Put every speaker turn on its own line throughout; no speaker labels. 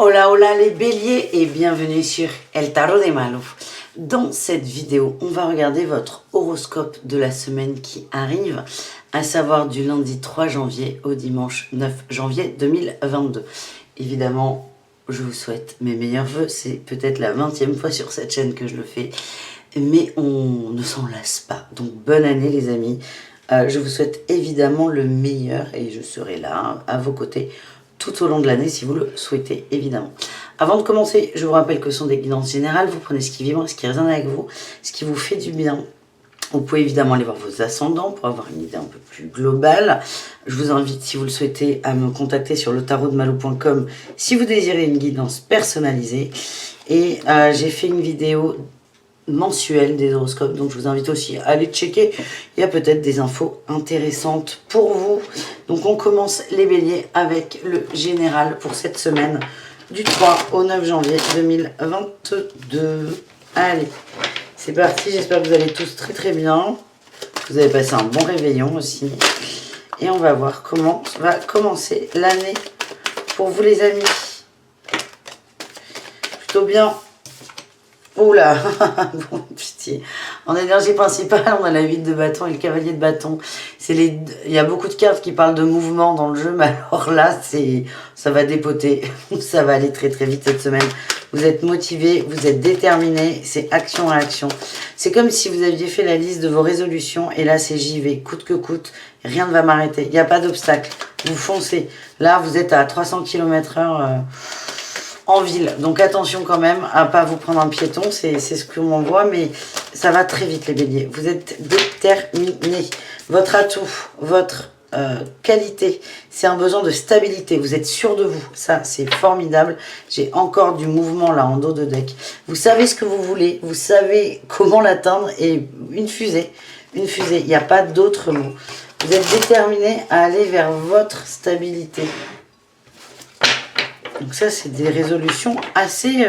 Hola hola les béliers et bienvenue sur El Tarot de Malou. Dans cette vidéo, on va regarder votre horoscope de la semaine qui arrive, à savoir du lundi 3 janvier au dimanche 9 janvier 2022. Évidemment, je vous souhaite mes meilleurs vœux, c'est peut-être la 20e fois sur cette chaîne que je le fais, mais on ne s'en lasse pas. Donc bonne année les amis, je vous souhaite évidemment le meilleur et je serai là à vos côtés tout au long de l'année si vous le souhaitez évidemment. Avant de commencer, je vous rappelle que ce sont des guidances générales, vous prenez ce qui vibre, ce qui résonne avec vous, ce qui vous fait du bien. Vous pouvez évidemment aller voir vos ascendants pour avoir une idée un peu plus globale. Je vous invite, si vous le souhaitez, à me contacter sur letarotdemalou.com si vous désirez une guidance personnalisée. Et j'ai fait une vidéo mensuelle des horoscopes, donc je vous invite aussi à aller checker. Il y a peut-être des infos intéressantes pour vous. Donc on commence les béliers avec le général pour cette semaine du 3 au 9 janvier 2022. Allez, c'est parti, j'espère que vous allez tous très très bien. Vous avez passé un bon réveillon aussi. Et on va voir comment va commencer l'année pour vous les amis. Plutôt bien. Oula, bon, putain. En énergie principale, on a la 8 de bâton et le cavalier de bâton. Il y a beaucoup de cartes qui parlent de mouvement dans le jeu, mais alors là, ça va dépoter. Ça va aller très très vite cette semaine. Vous êtes motivé, vous êtes déterminé, c'est action-réaction. C'est comme si vous aviez fait la liste de vos résolutions et là, c'est j'y vais, coûte que coûte. Rien ne va m'arrêter, il n'y a pas d'obstacle. Vous foncez. Là, vous êtes à 300 km/h. En ville, donc attention quand même à pas vous prendre un piéton, c'est ce que l'on voit, mais ça va très vite les béliers. Vous êtes déterminés. Votre atout, votre qualité, c'est un besoin de stabilité. Vous êtes sûr de vous, ça c'est formidable. J'ai encore du mouvement là en dos de deck. Vous savez ce que vous voulez, vous savez comment l'atteindre et une fusée, il n'y a pas d'autre mot. Vous êtes déterminés à aller vers votre stabilité. Donc ça, c'est des résolutions assez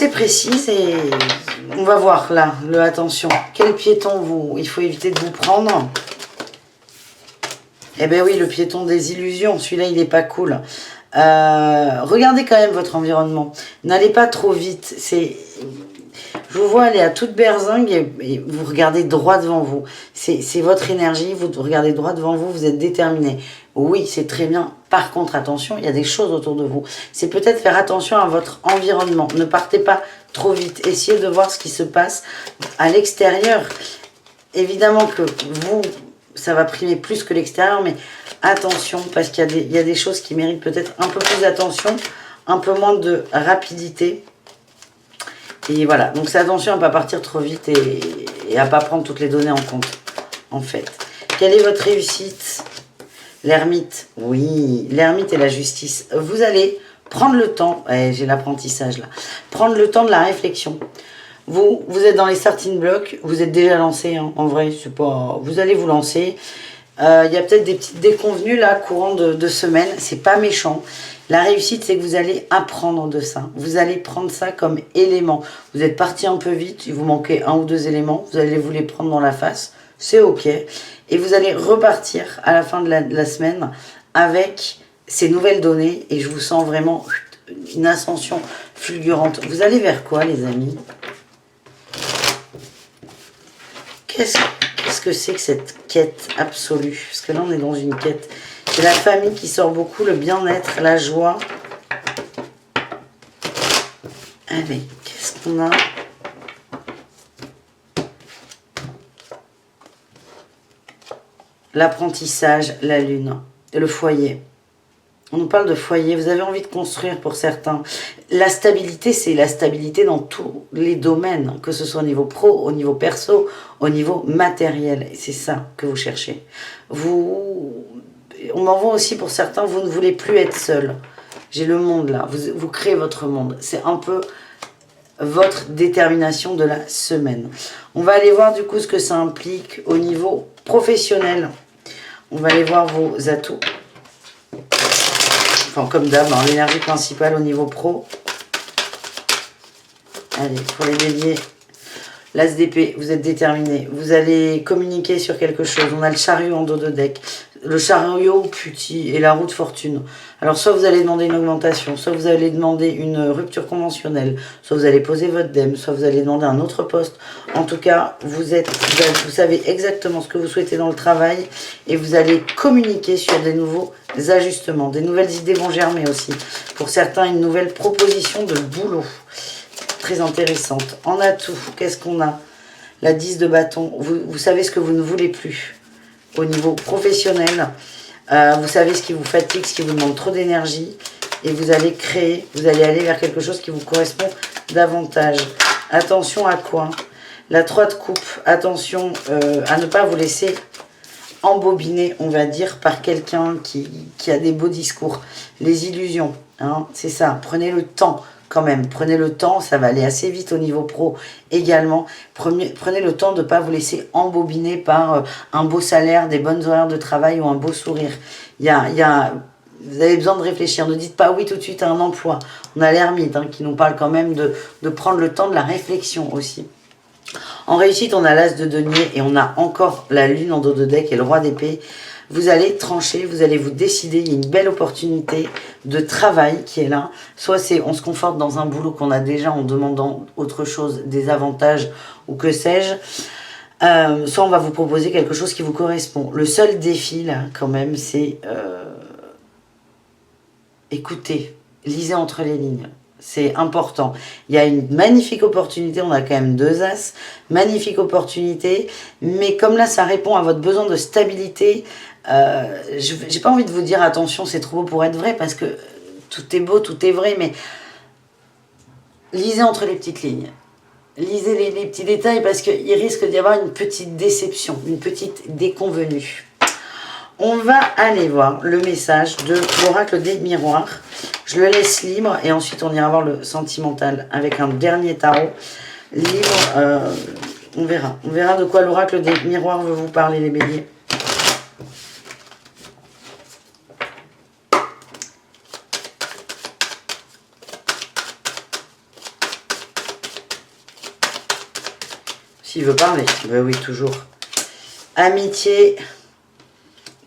précises et on va voir là, attention, quel piéton il faut éviter de vous prendre. Eh bien oui, le piéton des illusions, celui-là, il n'est pas cool. Regardez quand même votre environnement. N'allez pas trop vite. Je vous vois aller à toute berzingue et vous regardez droit devant vous. C'est votre énergie, vous regardez droit devant vous, vous êtes déterminé. Oui, c'est très bien. Par contre, attention, il y a des choses autour de vous. C'est peut-être faire attention à votre environnement. Ne partez pas trop vite. Essayez de voir ce qui se passe à l'extérieur. Évidemment que vous, ça va primer plus que l'extérieur, mais attention, parce qu'il y a des choses qui méritent peut-être un peu plus d'attention, un peu moins de rapidité. Et voilà, donc c'est attention à ne pas partir trop vite et à ne pas prendre toutes les données en compte, en fait. Quelle est votre réussite ? L'ermite, oui, l'ermite et la justice. Vous allez prendre le temps, j'ai l'apprentissage là, prendre le temps de la réflexion. Vous êtes dans les starting blocks, vous êtes déjà lancé, hein, en vrai, c'est pas... Vous allez vous lancer. Il y a peut-être des petites déconvenues là, courant de semaine, c'est pas méchant. La réussite, c'est que vous allez apprendre de ça. Vous allez prendre ça comme élément. Vous êtes parti un peu vite, il vous manquait 1 ou 2 éléments, vous allez vous les prendre dans la face, c'est ok. Et vous allez repartir à la fin de la semaine avec ces nouvelles données et je vous sens vraiment une ascension fulgurante. Vous allez vers quoi les amis? Qu'est-ce que c'est que cette quête absolue? Parce que là on est dans une quête. C'est la famille qui sort beaucoup, le bien-être, la joie. Allez, qu'est-ce qu'on a? L'apprentissage, la lune, le foyer. On nous parle de foyer, vous avez envie de construire pour certains. La stabilité, c'est la stabilité dans tous les domaines, que ce soit au niveau pro, au niveau perso, au niveau matériel. Et c'est ça que vous cherchez. On m'envoie aussi pour certains, vous ne voulez plus être seul. J'ai le monde là, vous créez votre monde. C'est un peu votre détermination de la semaine. On va aller voir du coup ce que ça implique au niveau professionnel. On va aller voir vos atouts. Enfin, comme d'hab, hein, l'énergie principale au niveau pro. Allez, pour les béliers, l'as d'épée, vous êtes déterminé. Vous allez communiquer sur quelque chose. On a le chariot en dos de deck. le chariot putti et la roue de fortune. Alors soit vous allez demander une augmentation, soit vous allez demander une rupture conventionnelle, soit vous allez poser votre DEM, soit vous allez demander un autre poste. En tout cas, vous savez exactement ce que vous souhaitez dans le travail et vous allez communiquer sur des nouveaux ajustements. Des nouvelles idées vont germer aussi. Pour certains, une nouvelle proposition de boulot. Très intéressante. En atout, qu'est-ce qu'on a? La 10 de bâton. Vous savez ce que vous ne voulez plus. Au niveau professionnel, vous savez ce qui vous fatigue, ce qui vous demande trop d'énergie et vous allez créer, vous allez aller vers quelque chose qui vous correspond davantage. Attention à quoi? La 3 de coupe, attention à ne pas vous laisser embobiner, on va dire, par quelqu'un qui a des beaux discours. Les illusions, hein, c'est ça, prenez le temps. Quand même, prenez le temps, ça va aller assez vite au niveau pro également. Prenez le temps de ne pas vous laisser embobiner par un beau salaire, des bonnes horaires de travail ou un beau sourire. Vous avez besoin de réfléchir. Ne dites pas oui tout de suite à un emploi. On a l'ermite hein, qui nous parle quand même de prendre le temps de la réflexion aussi. En réussite, on a l'as de denier et on a encore la lune en dos de deck et le roi d'épée. Vous allez trancher, vous allez vous décider, il y a une belle opportunité de travail qui est là. Soit c'est on se conforte dans un boulot qu'on a déjà en demandant autre chose, des avantages ou que sais-je. Soit on va vous proposer quelque chose qui vous correspond. Le seul défi là quand même c'est écoutez, lisez entre les lignes. C'est important. Il y a une magnifique opportunité, on a quand même 2 as, magnifique opportunité, mais comme là ça répond à votre besoin de stabilité, j'ai pas envie de vous dire attention c'est trop beau pour être vrai parce que tout est beau, tout est vrai, mais lisez entre les petites lignes. Lisez les petits détails parce qu'il risque d'y avoir une petite déception, une petite déconvenue. On va aller voir le message de l'oracle des miroirs. Je le laisse libre et ensuite on ira voir le sentimental avec un dernier tarot. Libre, on verra. On verra de quoi l'oracle des miroirs veut vous parler les béliers. S'il veut parler, ben oui, toujours. Amitié,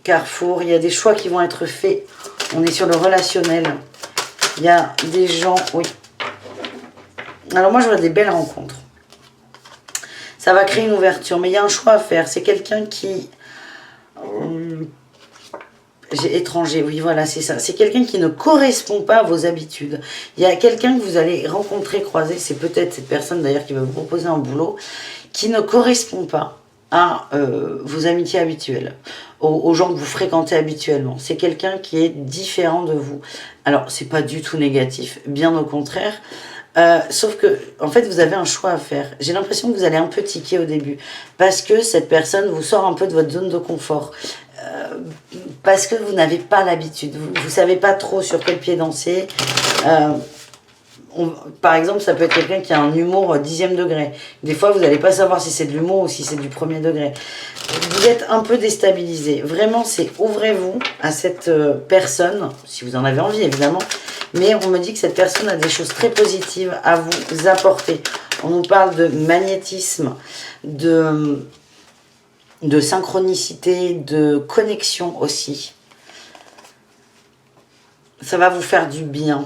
carrefour, il y a des choix qui vont être faits. On est sur le relationnel. Il y a des gens, oui. Alors moi, je vois des belles rencontres. Ça va créer une ouverture, mais il y a un choix à faire. C'est quelqu'un qui... J'ai étranger, oui, voilà, c'est ça. C'est quelqu'un qui ne correspond pas à vos habitudes. Il y a quelqu'un que vous allez rencontrer, croiser. C'est peut-être cette personne, d'ailleurs, qui va vous proposer un boulot qui ne correspond pas à vos amitiés habituelles, aux gens que vous fréquentez habituellement. C'est quelqu'un qui est différent de vous. Alors, c'est pas du tout négatif, bien au contraire. Sauf que, en fait, vous avez un choix à faire. J'ai l'impression que vous allez un peu tiquer au début, parce que cette personne vous sort un peu de votre zone de confort. Parce que vous n'avez pas l'habitude, vous ne savez pas trop sur quel pied danser. Par exemple, ça peut être quelqu'un qui a un humour 10e degré. Des fois, vous n'allez pas savoir si c'est de l'humour ou si c'est du 1er degré. Vous êtes un peu déstabilisé. Vraiment, c'est ouvrez-vous à cette personne, si vous en avez envie évidemment. Mais on me dit que cette personne a des choses très positives à vous apporter. On nous parle de magnétisme, de synchronicité, de connexion aussi. Ça va vous faire du bien.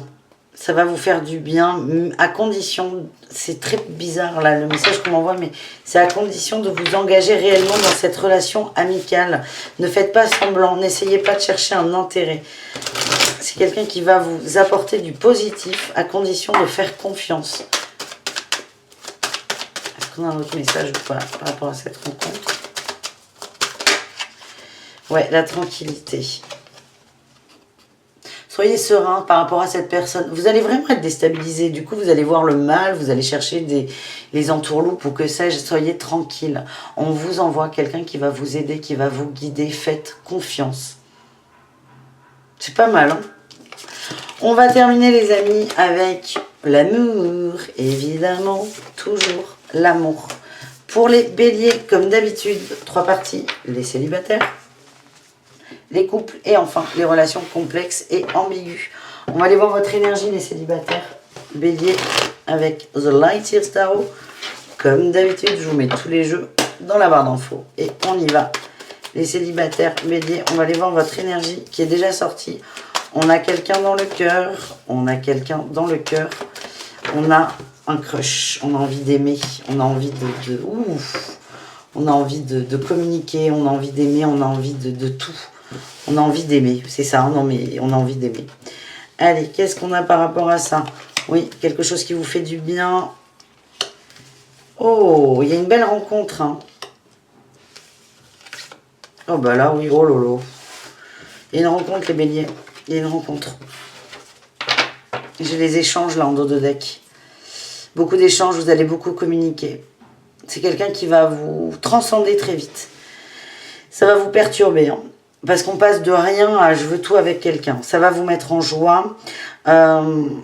Ça va vous faire du bien, à condition, c'est très bizarre là le message qu'on m'envoie, mais c'est à condition de vous engager réellement dans cette relation amicale. Ne faites pas semblant, n'essayez pas de chercher un intérêt. C'est quelqu'un qui va vous apporter du positif à condition de faire confiance. Est-ce qu'on a un autre message ou pas par rapport à cette rencontre? Ouais, la tranquillité. Soyez serein par rapport à cette personne. Vous allez vraiment être déstabilisé. Du coup, vous allez voir le mal, vous allez chercher les entourloupes ou que sais-je. Soyez tranquille. On vous envoie quelqu'un qui va vous aider, qui va vous guider. Faites confiance. C'est pas mal, hein? On va terminer, les amis, avec l'amour. Évidemment, toujours l'amour. Pour les béliers, comme d'habitude, 3 parties. Les célibataires, les couples et enfin les relations complexes et ambiguës. On va aller voir votre énergie, les célibataires. Bélier avec The Light Years Tarot. Comme d'habitude, je vous mets tous les jeux dans la barre d'infos. Et on y va. Les célibataires, bélier, on va aller voir votre énergie qui est déjà sortie. On a quelqu'un dans le cœur. On a quelqu'un dans le cœur. On a un crush. On a envie d'aimer. On a envie on a envie de communiquer. On a envie d'aimer. On a envie de tout. On a envie d'aimer. C'est ça, non mais on a envie d'aimer. Allez, qu'est-ce qu'on a par rapport à ça? Oui, quelque chose qui vous fait du bien. Oh, il y a une belle rencontre. Hein. Oh bah là, oui, oh lolo. Il y a une rencontre, les béliers. Il y a une rencontre. J'ai les échanges là en dos de deck. Beaucoup d'échanges, vous allez beaucoup communiquer. C'est quelqu'un qui va vous transcender très vite. Ça va vous perturber. Hein, parce qu'on passe de rien à je veux tout avec quelqu'un. Ça va vous mettre en joie. On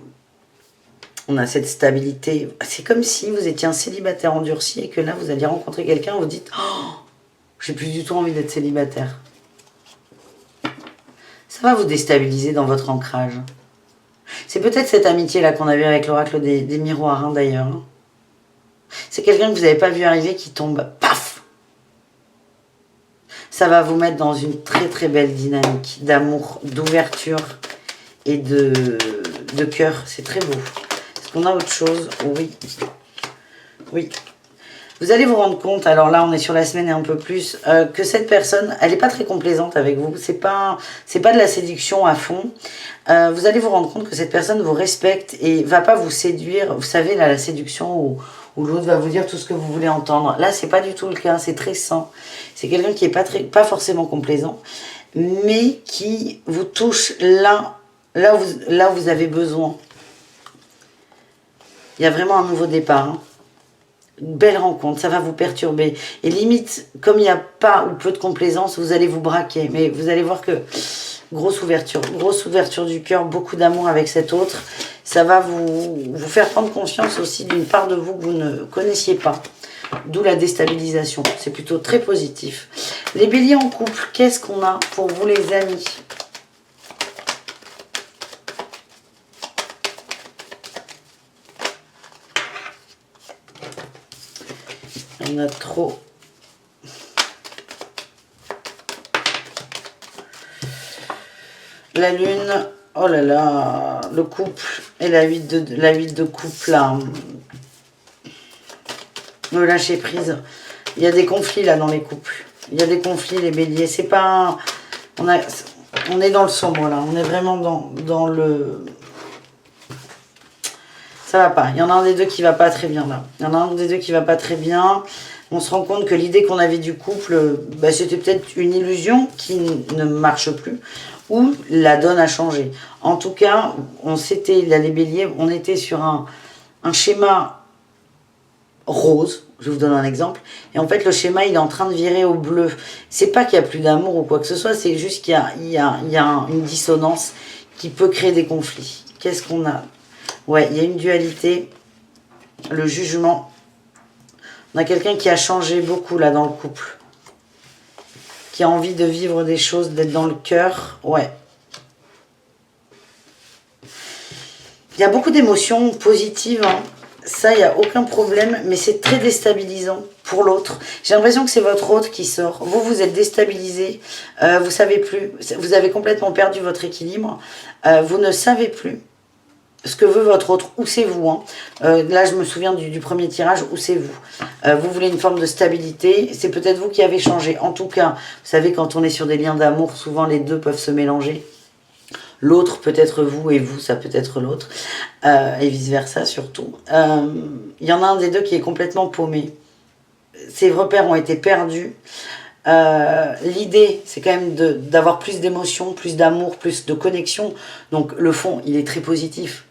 a cette stabilité. C'est comme si vous étiez un célibataire endurci et que là, vous alliez rencontrer quelqu'un et vous dites oh, j'ai plus du tout envie d'être célibataire. Ça va vous déstabiliser dans votre ancrage. C'est peut-être cette amitié-là qu'on a vue avec l'oracle des miroirs, hein, d'ailleurs. Hein. C'est quelqu'un que vous n'avez pas vu arriver qui tombe, paf. Ça va vous mettre dans une très très belle dynamique d'amour, d'ouverture et de cœur. C'est très beau. Est-ce qu'on a autre chose? Oui. Oui. Vous allez vous rendre compte, alors là on est sur la semaine et un peu plus, que cette personne, elle n'est pas très complaisante avec vous. C'est pas de la séduction à fond. Vous allez vous rendre compte que cette personne vous respecte et va pas vous séduire. Vous savez, là, la séduction où l'autre va vous dire tout ce que vous voulez entendre. Là, c'est pas du tout le cas, c'est très sain. C'est quelqu'un qui est pas forcément complaisant, mais qui vous touche là où vous avez besoin. Il y a vraiment un nouveau départ. Hein. Une belle rencontre, ça va vous perturber. Et limite, comme il n'y a pas ou peu de complaisance, vous allez vous braquer. Mais vous allez voir que grosse ouverture du cœur, beaucoup d'amour avec cet autre. Ça va vous faire prendre conscience aussi d'une part de vous que vous ne connaissiez pas. D'où la déstabilisation. C'est plutôt très positif. Les béliers en couple, qu'est-ce qu'on a pour vous les amis ? On a trop. La lune, oh là là, le couple et la 8 de couple là. Me lâcher prise. Il y a des conflits là dans les couples. Il y a des conflits, les béliers. C'est pas. On est dans le sombre là. On est vraiment dans le. Ça va pas. Il y en a un des deux qui va pas très bien là. Il y en a un des deux qui va pas très bien. On se rend compte que l'idée qu'on avait du couple, bah, c'était peut-être une illusion qui ne marche plus. Ou la donne a changé. En tout cas, là, les béliers, on était sur un schéma rose. Je vous donne un exemple. Et en fait, le schéma, il est en train de virer au bleu. C'est pas qu'il n'y a plus d'amour ou quoi que ce soit. C'est juste qu'il y a une dissonance qui peut créer des conflits. Qu'est-ce qu'on a ? Ouais, il y a une dualité, le jugement. On a quelqu'un qui a changé beaucoup là dans le couple. Qui a envie de vivre des choses, d'être dans le cœur. Ouais. Il y a beaucoup d'émotions positives. Hein. Ça, il n'y a aucun problème. Mais c'est très déstabilisant pour l'autre. J'ai l'impression que c'est votre autre qui sort. Vous, vous êtes déstabilisé. Vous savez plus. Vous avez complètement perdu votre équilibre. Vous ne savez plus ce que veut votre autre, où c'est vous. Hein. Là, je me souviens du premier tirage, où c'est vous. Vous voulez une forme de stabilité, c'est peut-être vous qui avez changé. En tout cas, vous savez, quand on est sur des liens d'amour, souvent les deux peuvent se mélanger. L'autre peut être vous et vous, ça peut être l'autre. Et vice-versa surtout. Il y en a un des deux qui est complètement paumé. Ses repères ont été perdus. L'idée, c'est quand même d'avoir plus d'émotions, plus d'amour, plus de connexion. Donc le fond, il est très positif.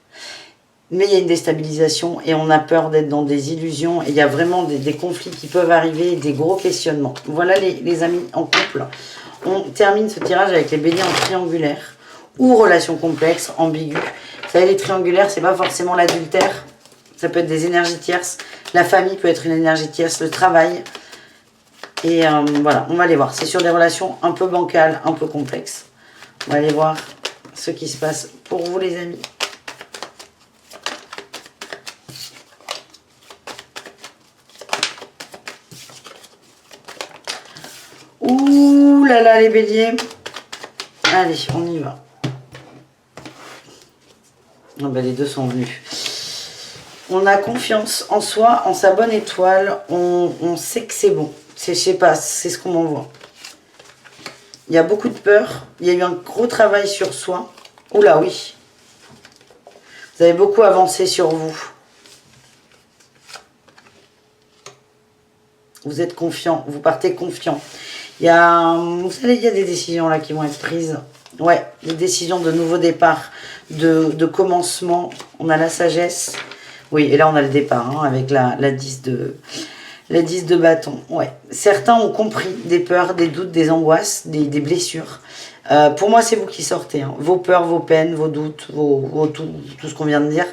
Mais il y a une déstabilisation et on a peur d'être dans des illusions. Et il y a vraiment des conflits qui peuvent arriver, des gros questionnements. Voilà les amis en couple. On termine ce tirage avec les béliers en triangulaire ou relation complexe, ambiguë. Vous savez, les triangulaires, c'est pas forcément l'adultère. Ça peut être des énergies tierces. La famille peut être une énergie tierce, le travail. Et voilà, on va aller voir. C'est sur des relations un peu bancales, un peu complexes. On va aller voir ce qui se passe pour vous, les amis. Ouh là là, les béliers. Allez, on y va. Oh ben, les deux sont venus. On a confiance en soi, en sa bonne étoile. On sait que c'est bon. Je sais pas, c'est ce qu'on m'envoie. Il y a beaucoup de peur. Il y a eu un gros travail sur soi. Oula, oui. Vous avez beaucoup avancé sur vous. Vous êtes confiant. Vous partez confiant. Vous savez, il y a des décisions là qui vont être prises. Ouais, des décisions de nouveau départ, de commencement. On a la sagesse. Oui, et là on a le départ hein, avec la 10 de bâton. Ouais. Certains ont compris des peurs, des doutes, des angoisses, des blessures. Pour moi, c'est vous qui sortez. Hein. Vos peurs, vos peines, vos doutes, tout ce qu'on vient de dire.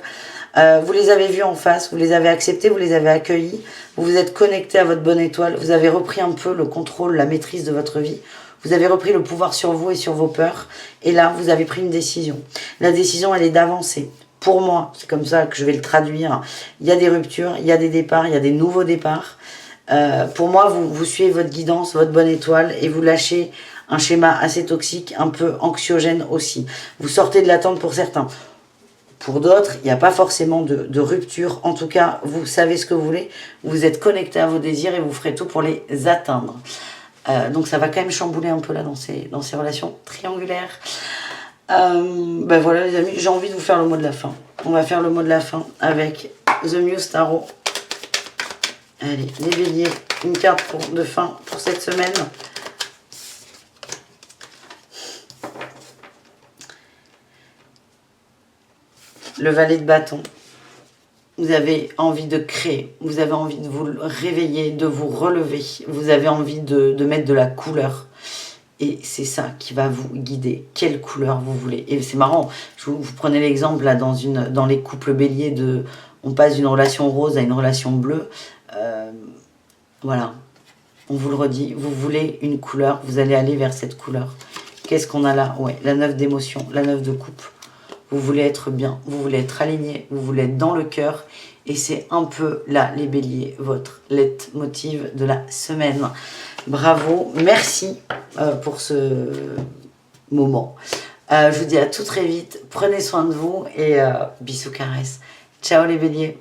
Vous les avez vus en face, vous les avez acceptés, vous les avez accueillis. Vous vous êtes connecté à votre bonne étoile. Vous avez repris un peu le contrôle, la maîtrise de votre vie. Vous avez repris le pouvoir sur vous et sur vos peurs. Et là, vous avez pris une décision. La décision, elle est d'avancer. Pour moi, c'est comme ça que je vais le traduire. Il y a des ruptures, il y a des départs, il y a des nouveaux départs. Pour moi, vous suivez votre guidance, votre bonne étoile et vous lâchez un schéma assez toxique, un peu anxiogène aussi. Vous sortez de l'attente pour certains. Pour d'autres, il n'y a pas forcément de rupture. En tout cas, vous savez ce que vous voulez. Vous êtes connecté à vos désirs et vous ferez tout pour les atteindre. Donc ça va quand même chambouler un peu là dans ces relations triangulaires. Ben voilà les amis, j'ai envie de vous faire le mot de la fin. On va faire le mot de la fin avec The Muse Tarot. Allez, les béliers, une carte de fin pour cette semaine. Le valet de bâton. Vous avez envie de créer, vous avez envie de vous réveiller, de vous relever. Vous avez envie de mettre de la couleur. Et c'est ça qui va vous guider. Quelle couleur vous voulez. Et c'est marrant, vous prenez l'exemple là dans les couples béliers on passe d'une relation rose à une relation bleue. Voilà, on vous le redit, vous voulez une couleur, vous allez aller vers cette couleur. Qu'est-ce qu'on a là? Ouais, la 9 d'émotion, la 9 de coupe. Vous voulez être bien, vous voulez être aligné, vous voulez être dans le cœur. Et c'est un peu là, les béliers, votre leitmotiv de la semaine. Bravo, merci pour ce moment. Je vous dis à tout très vite, prenez soin de vous et bisous caresses. Ciao les béliers.